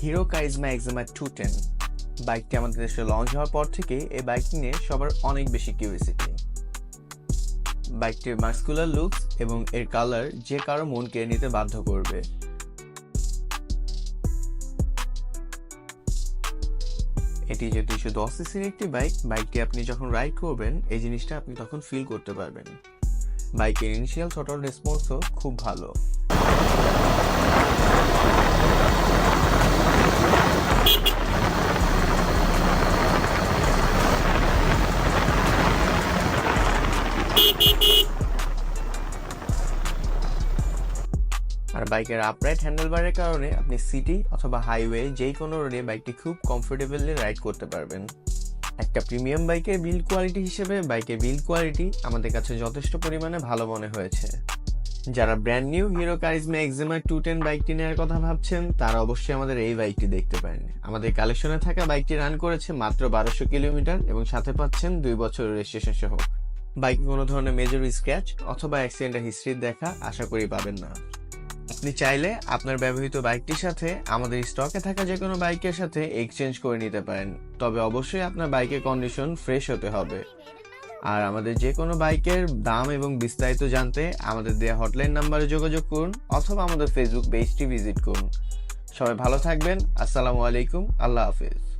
Hero charisma এক্সিমা 210 বাইকটি আমাদের দেশে লঞ্চ হওয়ার পর থেকে এই বাইকটি নিয়ে সবার অনেক বেশি কিউরিওসিটি। বাইকটির মাস্কুলার লুকস এবং এর কালার যে কারো মন কেড়ে নিতে বাধ্য করবে। এটি যেহেতু 110 সিসির একটি বাইকটি আপনি যখন রাইড করবেন এই জিনিসটা আপনি তখন ফিল করতে পারবেন। বাইকের ইনিশিয়াল থ্রটল রেসপন্সও খুব ভালো। আর বাইকের আপরাইট হ্যান্ডেলবারের কারণে আপনি সিটি অথবা হাইওয়ে যেই কোনো রোডে বাইকটি খুব কমফোর্টেবলি রাইড করতে পারবেন। একটা প্রিমিয়াম বাইকের বিল্ড কোয়ালিটি হিসেবে বাইকের বিল্ড কোয়ালিটি আমাদের কাছে যথেষ্ট পরিমাণে ভালো মনে হয়েছে। যারা ব্র্যান্ড নিউ হিরো কারিজমা এক্সিমা 210 বাইকটি নেওয়ার কথা ভাবছেন তারা অবশ্যই আমাদের এই বাইকটি দেখতে পারেন। আমাদের কালেকশনে থাকা বাইকটি রান করেছে মাত্র 1200 কিলোমিটার এবং সাথে পাচ্ছেন 2 বছরের রেজিস্ট্রেশন সহ। বাইকে কোনো ধরনের মেজর স্ক্র্যাচ অথবা অ্যাক্সিডেন্টের হিস্ট্রি দেখা আশা করি পাবেন না। আপনি চাইলে আপনার ব্যবহৃত বাইকটির সাথে আমাদের স্টকে থাকা যে কোনো বাইকের সাথে এক্সচেঞ্জ করে নিতে পারেন, তবে অবশ্যই আপনার বাইকের কন্ডিশন ফ্রেশ হতে হবে। আর আমাদের যে কোনো বাইকের দাম এবং বিস্তারিত জানতে আমাদের দেওয়া হটলাইন নাম্বারে যোগাযোগ করুন অথবা আমাদের ফেসবুক পেজটি ভিজিট করুন। সবাই ভালো থাকবেন। আসসালামু আলাইকুম। আল্লাহ হাফেজ।